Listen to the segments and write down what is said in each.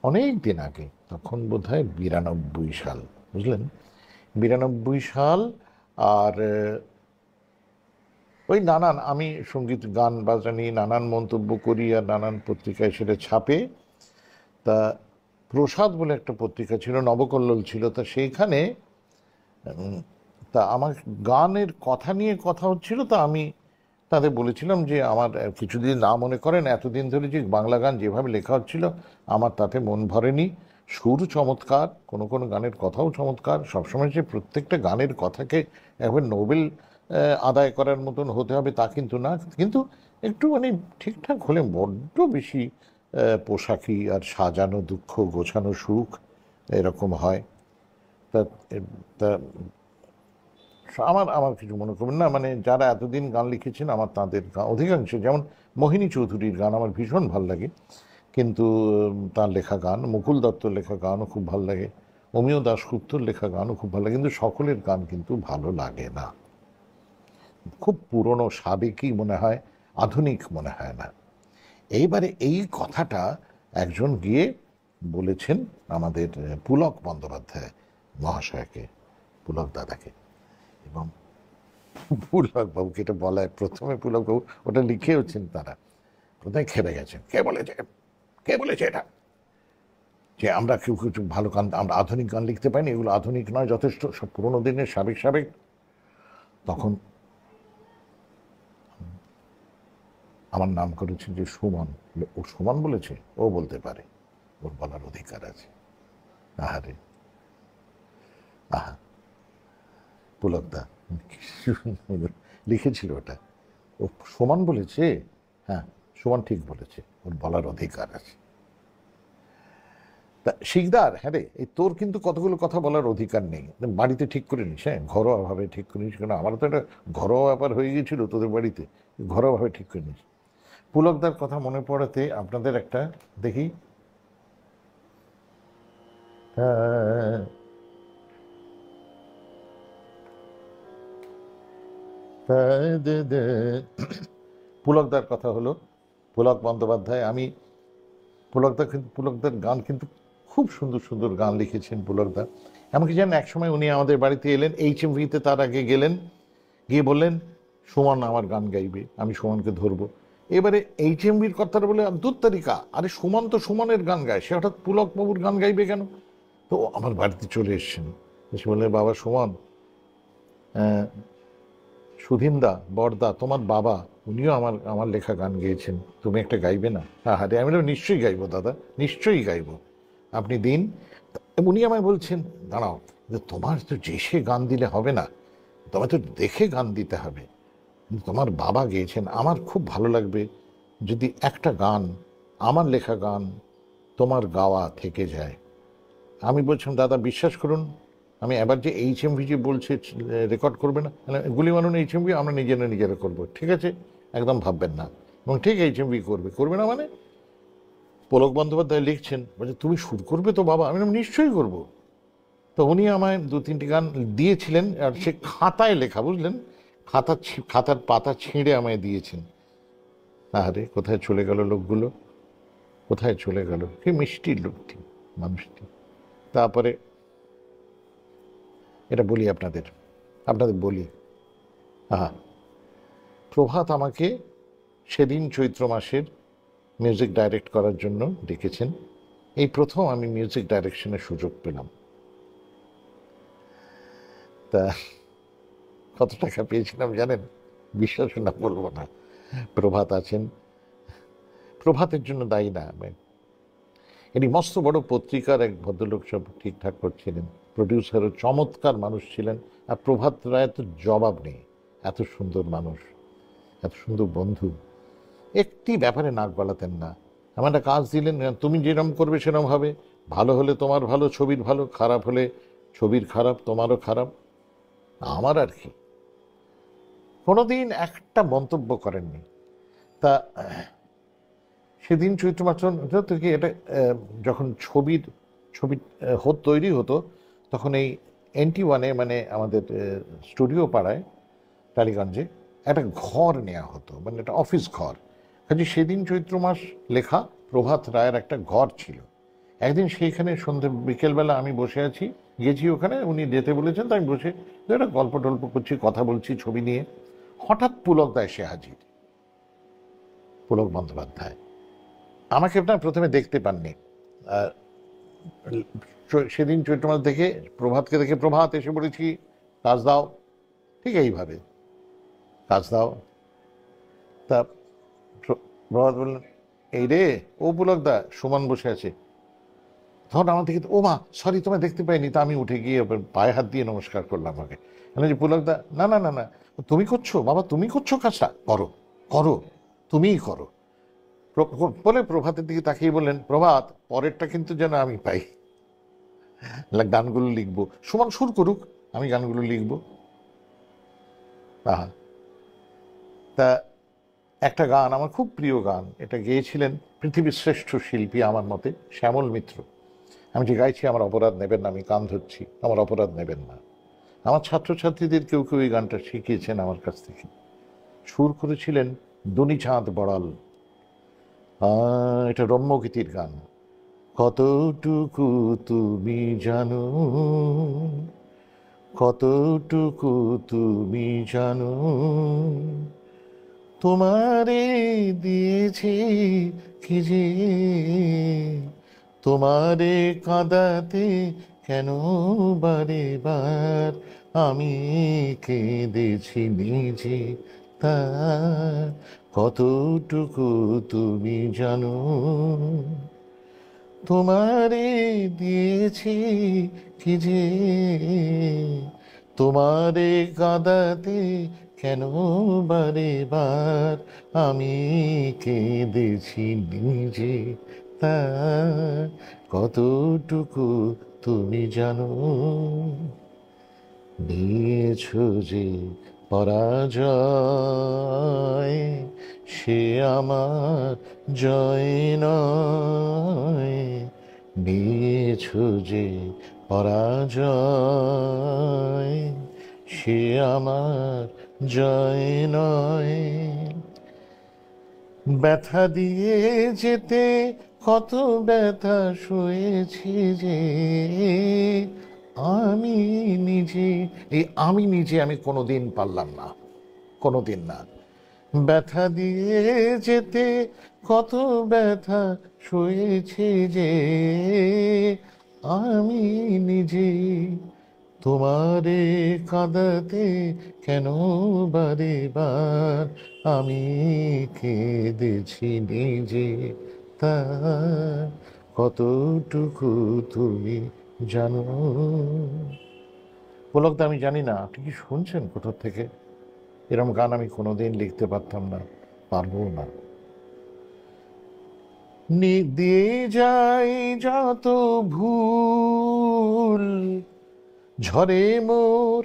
অনেক দিন আগে, তখন বোধ হয় 92 সাল, বুঝলেন, 92 সাল। আর ওই নানান, আমি সঙ্গীত গান বাজনা নিয়ে নানান মন্তব্য করি আর নানান পত্রিকায় সেটা ছাপে। তা প্রসাদ বলে একটা পত্রিকা ছিল, নবকল্লোল ছিল, তা সেইখানে তা আমার গানের কথা নিয়ে কথা হচ্ছিল। তা আমি তাদের বলেছিলাম যে আমার কিছুদিন না মনে করেন, এতদিন ধরে যে বাংলা গান যেভাবে লেখা হচ্ছিল আমার তাতে মন ভরেনি। সুর চমৎকার, কোনো কোনো গানের কথাও চমৎকার, সবসময় যে প্রত্যেকটা গানের কথাকে একবার নোবেল আদায় করার মতন হতে হবে তা কিন্তু না, কিন্তু একটু মানে ঠিকঠাক হলে, বড্ড বেশি পোশাকি আর সাজানো দুঃখ, গোছানো সুখ এরকম হয়। তা তা আমার আমার কিছু মনে করবেন না, মানে যারা এতদিন গান লিখেছেন আমার তাদের গান অধিকাংশ, যেমন মোহিনী চৌধুরীর গান আমার ভীষণ ভাল লাগে, কিন্তু তার লেখা গান, মুকুল দত্তর লেখা গানও খুব ভাল লাগে, অমিয় দাশগুপ্তর লেখা গানও খুব ভালো লাগে, কিন্তু সকলের গান কিন্তু ভালো লাগে না, খুব পুরনো সাবেকি মনে হয়, আধুনিক মনে হয় না। এইবারে এই কথাটা একজন গিয়ে বলেছেন আমাদের পুলক বন্দ্যোপাধ্যায় মহাশয়কে, পুলক দাদাকে। এবং পুলক বাবুকে এটা বলায়, প্রথমে পুলক বাবু ওটা লিখেওছেন, তারা প্রথমে খেপে গেছেন, কে বলেছে, কে বলেছে এটা, যে আমরা কেউ কিছু ভালো গান, আমরা আধুনিক গান লিখতে পাইনি, এগুলো আধুনিক নয়, যথেষ্ট সব পুরোনো দিনের সাবেক সাবেক। তখন আমার নাম করেছে যে সুমন, ও সুমন বলেছে, ও বলতে পারে, ওর বলার অধিকার আছে। আহারে, আহা, পুলকদা লিখেছিল ওটা, ও সুমন বলেছে, হ্যাঁ সুমন ঠিক বলেছে, ওর বলার অধিকার আছে। তা শিকদার, হ্যাঁ রে, এই তোর কিন্তু কতগুলো কথা বলার অধিকার নেই, বাড়িতে ঠিক করে নিস, হ্যাঁ ঘরোয়াভাবে ঠিক করে নিস, কারণ আমারও তো একটা ঘরোয়া ব্যাপার হয়ে গিয়েছিল তোদের বাড়িতে, ঘরোয়াভাবে ঠিক করে নিস। পুলকদার কথা মনে পড়াতে আপনাদের একটা দেখি, পুলকদার কথা হলো, পুলক বন্দ্যোপাধ্যায়, আমি পুলকদা কিন্তু, পুলকদার গান কিন্তু খুব সুন্দর সুন্দর গান লিখেছেন পুলকদা। এমনকি জানেন এক সময় উনি আমাদের বাড়িতে এলেন, HMV-তে তার আগে গেলেন, গিয়ে বললেন সুমন আমার গান গাইবে, আমি সুমনকে ধরবো। এবারে HMV-র কথাটা বলে, দূর তারিকা, আরে সুমন তো সুমনের গান গায়, সে হঠাৎ পুলক বাবুর গান গাইবে কেন? তো আমার বাড়িতে চলে এসছেন, এসে বললেন বাবা সুমন, সুধীনদা বড়দা তোমার বাবা, উনিও আমার আমার লেখা গান গেয়েছেন, তুমি একটা গাইবে না? হ্যাঁ হ্যাঁ, আমি বললাম নিশ্চয়ই গাইবো দাদা, নিশ্চয়ই গাইবো, আপনি দিন। উনি আমায় বলছেন দাঁড়াও, তোমার তো যে সে গান দিলে হবে না, তোমার তো দেখে গান দিতে হবে, তোমার বাবা গেয়েছেন, আমার খুব ভালো লাগবে যদি একটা গান, আমার লেখা গান তোমার গাওয়া থেকে যায়। আমি বলছিলাম দাদা বিশ্বাস করুন, আমি এবার যে HMV যে বলছে রেকর্ড করবে না, গুলি মারুন HMV, আমরা নিজেরা নিজেরা করবো, ঠিক আছে, একদম ভাববেন না। এবং ঠিক HMV করবে, করবে না মানে? পুলক বন্দ্যোপাধ্যায় লিখছেন, বলছে তুমি সুর করবে তো বাবা? আমি নিশ্চয়ই করবো। তো উনি আমায় 2-3টি গান দিয়েছিলেন, আর সে খাতায় লেখা, বুঝলেন, খাতার পাতা ছিঁড়ে আমায় দিয়েছেন। আরে কোথায় চলে গেল লোকগুলো, কোথায় চলে গেল, কি মিষ্টি লোকটি, মানুষটি। তারপরে এটা বলি আপনাদের, আপনাদের বলি, আহা, প্রভাত আমাকে সেদিন চৈত্র মাসের মিউজিক ডাইরেক্ট করার জন্য ডেকেছেন। এই প্রথম আমি মিউজিক ডাইরেকশনের সুযোগ পেলাম। তা কত টাকা পেয়েছিলাম জানেন? বিশ্বাস না, বলবো না। প্রভাত আছেন, প্রভাতের জন্য দায়ী না আমি, এটি মস্ত বড় পত্রিকার এক ভদ্রলোক সব ঠিকঠাক করছিলেন, প্রডিউসারও চমৎকার মানুষ ছিলেন, আর প্রভাত রায় তো জবাব নেই, এত সুন্দর মানুষ, এত সুন্দর বন্ধু, একটি ব্যাপারে নাক গলাতেন না। আমার একটা কাজ দিলেন, তুমি যেরকম করবে সেরকম হবে, ভালো হলে তোমার ভালো, ছবির ভালো, খারাপ হলে ছবির খারাপ, তোমারও খারাপ, আমার আর কি। কোনোদিন একটা মন্তব্য করেননি। তা সেদিন চৈত্র মাস থেকে এটা যখন ছবি তৈরি হতো, তখন এই NT1-এ, মানে আমাদের স্টুডিও পাড়ায় টালিগঞ্জে একটা ঘর নেওয়া হতো, মানে একটা অফিস ঘর। কাজে সেদিন চৈত্র মাস লেখা প্রভাত রায়ের একটা ঘর ছিল, একদিন সেইখানে সন্ধ্যে বিকেলবেলা আমি বসে আছি, গেছি ওখানে, উনি যেতে বলেছেন, তো আমি বসে একটা গল্প টল্প করছি, কথা বলছি ছবি নিয়ে। হঠাৎ পুলকদা এসে হাজির, পুলক বন্দ্যোপাধ্যায়। আমাকে আপনার প্রথমে দেখতে পাননি। আর সেদিন চৈত্র মাস দেখে প্রভাতকে দেখে, প্রভাত এসে পড়েছি, কাজ দাও, ঠিক এইভাবে কাজ দাও। তা প্রভাত বললেন, এই রে, ও পুলকদা, সুমন বসে আছে। তখন আমার থেকে, ও মা সরি, তোমায় দেখতে পাইনি। তা আমি উঠে গিয়ে পায়ে হাত দিয়ে নমস্কার করলাম আমাকে। মানে যে পুলকদা, না না না না, তুমি করছো বাবা, তুমি করছো কাজটা, করো করো, তুমিই করো। বলে প্রভাতের দিকে তাকিয়ে বললেন, প্রভাত, পরেরটা কিন্তু যেন আমি পাই, গানগুলো লিখবো, সুমন সুর করুক, আমি গানগুলো লিখবো। আহা, তা একটা গান, আমার খুব প্রিয় গান, এটা গেয়েছিলেন পৃথিবীর শ্রেষ্ঠ শিল্পী আমার মতে শ্যামল মিত্র। আমি যে গাইছি, আমার অপরাধ নেবেন না, আমি কান ধরছি, আমার অপরাধ নেবেন না। আমার ছাত্রছাত্রীদের কেউ কেউ এই গানটা শিখিয়েছেন আমার কাছ থেকে। সুর করেছিলেন দনিচাঁদ বড়াল। এটা রম্যগীতির গান। কতটুকু তুমি জানো, কতটুকু তুমি জানো, তোমারে দিয়েছি কি যে, তোমারে কাঁদাতে কেন বারে বার আমি কেঁদেছি নিজে, তা কতটুকু তুমি জানো, তোমারে দিয়েছি কি যে, তোমারে কাঁদাতে কেন বারে বার আমি কেঁদেছি নিজে, তা কতটুকু তুমি জানো। নিয়েছ যে পরাজয়, সে আমার জয় নয়, নিয়েছ যে পরাজয়, সে আমার জয় নয়। ব্যথা দিয়ে যেতে কত ব্যথা সয়েছি যে, আমি নিজে, এই আমি নিজে আমি কোনোদিন পারলাম না, কোনোদিন না। ব্যথা দিয়ে যেতে কত ব্যথা সয়েছি যে, আমি নিজে তোমারে কাঁদাতে কেন বারে বার আমি কেঁদেছি নিজে, তা কতটুকু তুমি জানো। পুলকদা, আমি জানি না আপনি কি শুনছেন কোথা থেকে, এরম গান আমি কোনোদিন লিখতে পারতাম না, পারবো না। দিয়ে যাই যত ভুল, ঝরে মোর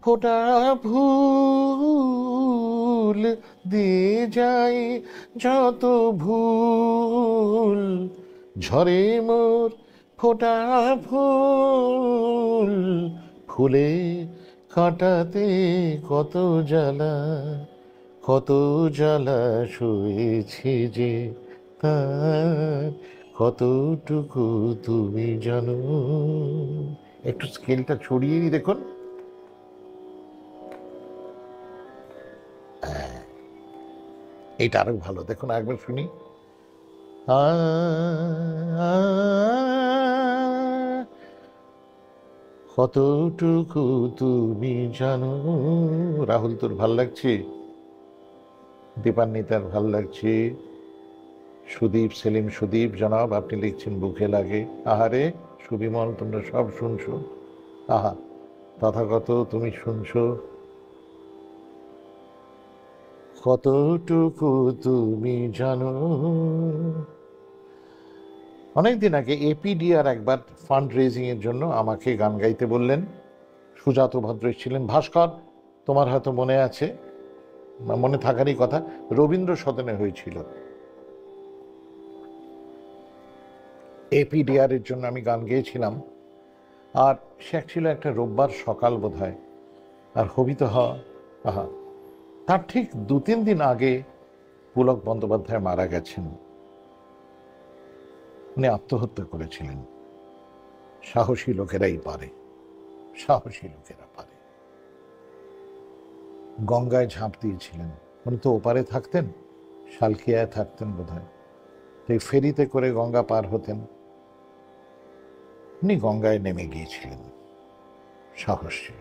ফোটা ফুল, দিয়ে যাই যত ভুল, ঝরে মোর ফোটা ফুল, ফুলে কাটাতে কত জ্বালা, কত জ্বালা সয়েছি যে, তার কতটুকু তুমি জানো। একটু স্কেলটা ছড়িয়েই দেখুন। এটা আরো ভালো, দেখুন একবার শুনি। কতটুকু তুমি জানো। রাহুল, তোর ভাল লাগছে? দীপান্বিতার ভাল লাগছে। সুদীপ, সেলিম সুদীপ জনাব, আপনি লিখছেন বুকে লাগে। আহারে সুবিমল, তোমরা সব শুনছো। আহা, তথাগত তুমি শুনছো। কতটুকু তুমি জানো। অনেকদিন আগে এপিডিআর একবার ফান্ড রেজিং এর জন্য আমাকে গান গাইতে বললেন। সুজাত ভদ্র ছিলেন। ভাস্কর, তোমার হয়তো মনে আছে, মনে থাকারই কথা, রবীন্দ্র সদনে হয়েছিল। এপিডিআর এর জন্য আমি গান গেয়েছিলাম। আর সে ছিল একটা রোববার সকাল বোধ হয়। আর হবি তো আহা, তার ঠিক 2-3 দিন আগে পুলক বন্দ্যোপাধ্যায় মারা গেছেন। উনি আত্মহত্যা করেছিলেন। সাহসী লোকেরাই পারে, সাহসী লোকেরা পারে। গঙ্গায় ঝাঁপ দিয়েছিলেন। উনি তো ওপারে থাকতেন, শালকিয়ায় থাকতেন বোধহয়, এই ফেরিতে করে গঙ্গা পার হতেন। উনি গঙ্গায় নেমে গিয়েছিলেন, সাহস ছিল।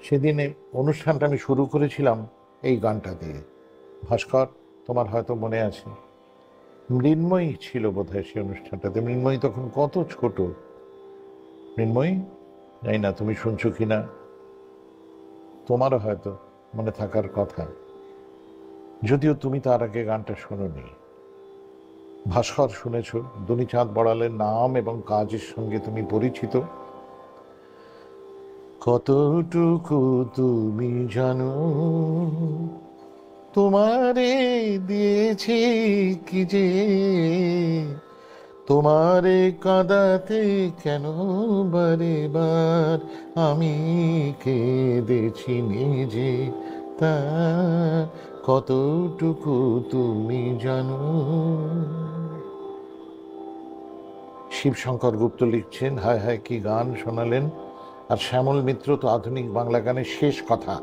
সেদিনে অনুষ্ঠানটা আমি শুরু করেছিলাম এই গানটা দিয়ে। ভাস্কর, তোমার হয়তো মনে আছে, মৃন্ময়ী ছিল বোধহয় সেই অনুষ্ঠানটাতে। মৃন্ময়ী তখন কত ছোট। মৃন্ময়ী, জানি না তুমি শুনছো কিনা, তোমারও হয়তো মনে থাকার কথা, যদিও তুমি তার আগে গানটা শোনোনি। ভাস্কর শুনেছ, দুনিচাঁদ বড়ালের নাম এবং কাজের সঙ্গে তুমি পরিচিত। কতটুকু তুমি জানো, তোমারে দিয়েছি কি যে, তোমারে কাঁদাতে কেন বারে বার আমি কেঁদেছি নিজে, তা কতটুকু তুমি জানো। শিবশঙ্কর গুপ্ত লিখছেন, হায় হায় কি গান শোনালেন। আর শ্যামল মিত্র তো আধুনিক বাংলা গানের শেষ কথা।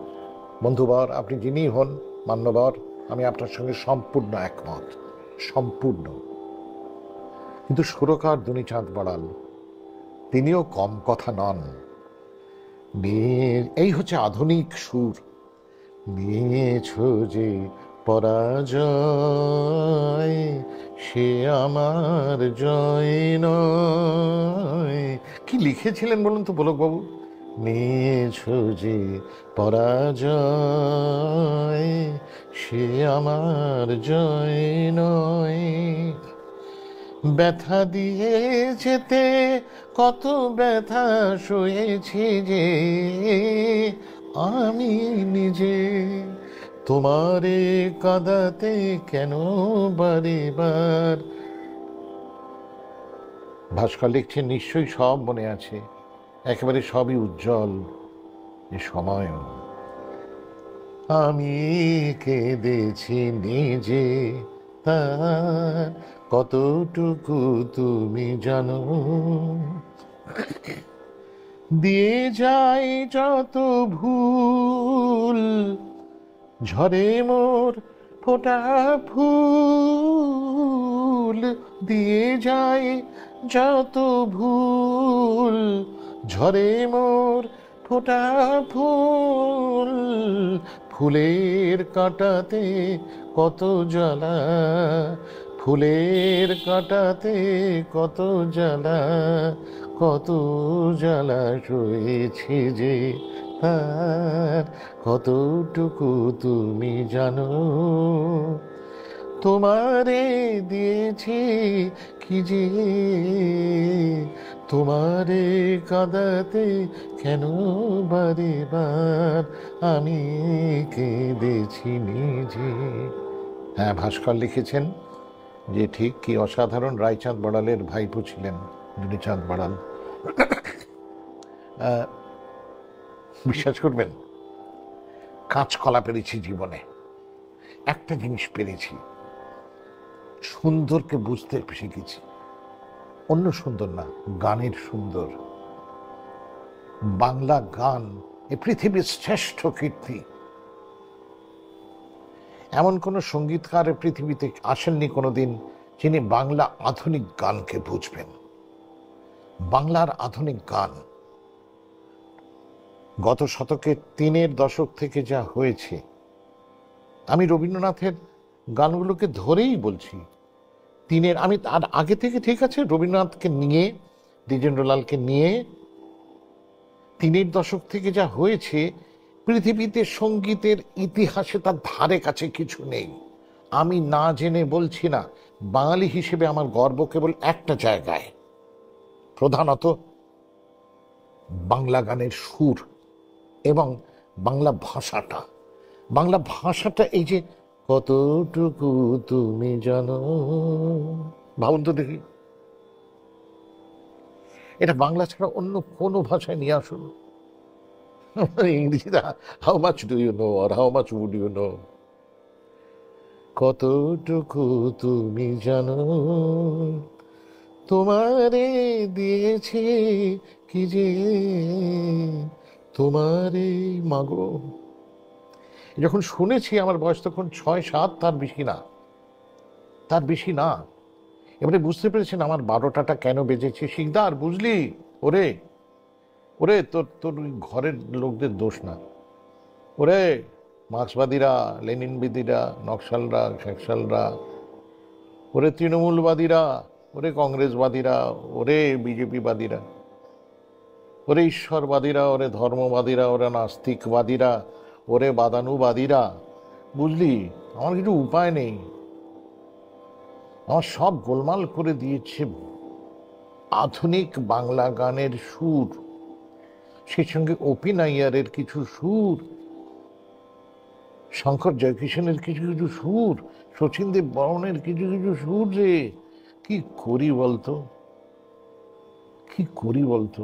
বন্ধুবর, আপনি যিনিই হন মান্যবর, আমি আপনার সঙ্গে সম্পূর্ণ একমত, সম্পূর্ণ। কিন্তু সুরকার দুনিচাঁদ বড়াল, তিনিও কম কথা নন। এই হচ্ছে আধুনিক সুর। নিয়েছ যে পরাজয়, সে আমার জয় নয়। কি লিখেছিলেন বলুন তো পুলকবাবু? নিয়েছ যে পরাজয়, সে আমার জয় নয়। ব্যথা দিয়ে যেতে কত ব্যথা সয়েছি যে আমি নিজে, তোমারে কাঁদাতে কেন বারে বার। ভাস্কর লিখছেন, নিশ্চয়ই সব মনে আছে, একেবারে সবই উজ্জ্বল এ সময়। আমি কেঁদেছি নিজে, তার কতটুকু তুমি জানো। দিয়ে যাই যত ভুল, ঝরে মোর ফোটা ফুল। দিয়ে যাই যত ভুল, ঝরে মোর ফোটা ফুল। ফুলের কাঁটাতে কত জ্বালা, ফুলের কাঁটাতে কত জ্বালা, কত জ্বালা সয়েছি যে, তার কতটুকু তুমি জানো। তোমারে দিয়েছি কি যে, তোমারে কাঁদাতে কেন বারে বার আমি কেঁদেছি নিজে। হ্যাঁ, ভাস্কর লিখেছেন যে ঠিক কি অসাধারণ রায়চাঁদ বড়ালের ভাইপো ছিলেন দুনিচাঁদ বড়াল। বিশ্বাস করবেন, কাঁচকলা পেরেছি জীবনে, একটা জিনিস পেরেছি, সুন্দরকে বুঝতে শিখেছি। অন্য সুন্দর না, গানের সুন্দর। বাংলা গান এ পৃথিবীর শ্রেষ্ঠ কীর্তি। এমন কোন সঙ্গীতকার পৃথিবীতে আসেননি কোনোদিন যিনি বাংলা আধুনিক গানকে বুঝবেন। বাংলার আধুনিক গান গত শতকের 3-এর দশক থেকে যা হয়েছে, আমি রবীন্দ্রনাথের গানগুলোকে ধরেই বলছি। 3-এর, আমি তার আগে থেকে, ঠিক আছে, রবীন্দ্রনাথকে নিয়ে, দ্বিজেন্দ্রলালকে নিয়ে 3-এর দশক থেকে যা হয়েছে, পৃথিবীতে সঙ্গীতের ইতিহাসে তার ধারে কাছে কিছু নেই। আমি না জেনে বলছি না, বাঙালি হিসেবে আমার গর্ব কেবল একটা জায়গায়, প্রধানত বাংলা গানের সুর এবং বাংলা ভাষাটা। বাংলা ভাষাটা এই যে কতটুকু তুমি জানো, ভাবুন তো দেখি, এটা বাংলা ছাড়া অন্য কোনো ভাষায় নিয়ে আসুন। ইংরেজিতে how much do you know or how much would you know. কতটুকু তুমি জানো, তোমারে দিয়েছি কি যে, তোমারে মাগো। যখন শুনেছি আমার বয়স তখন 6-7, তার বেশি না, তার বেশি না। এবারে বুঝতে পেরেছেন আমার 12টাটা কেন বেজেছে। শিকদার বুঝলি? ওরে ওরে, তোর তোর ওই ঘরের লোকদের দোষ না। ওরে মার্ক্সবাদীরা, লেনিনবিদীরা, নকশালরা, খ্যাকশালরা, ওরে তৃণমূলবাদীরা, ওরে কংগ্রেসবাদীরা, ওরে বিজেপিবাদীরা, ওরে ঈশ্বরবাদীরা, ওরে ধর্মবাদীরা, ওরে নাস্তিকবাদীরা, ওরে বাদানুবাদীরা, বুঝলি আমার কিছু উপায় নেই। আমার সব গোলমাল করে দিয়েছে আধুনিক বাংলা গানের সুর, সেই সঙ্গে অপি নাইয়ারের কিছু সুর, শঙ্কর জয়কিশনের কিছু কিছু সুর, শচীন দেব বর্মনের কিছু কিছু সুর। রে কি করি বলতো, কি করি বলতো।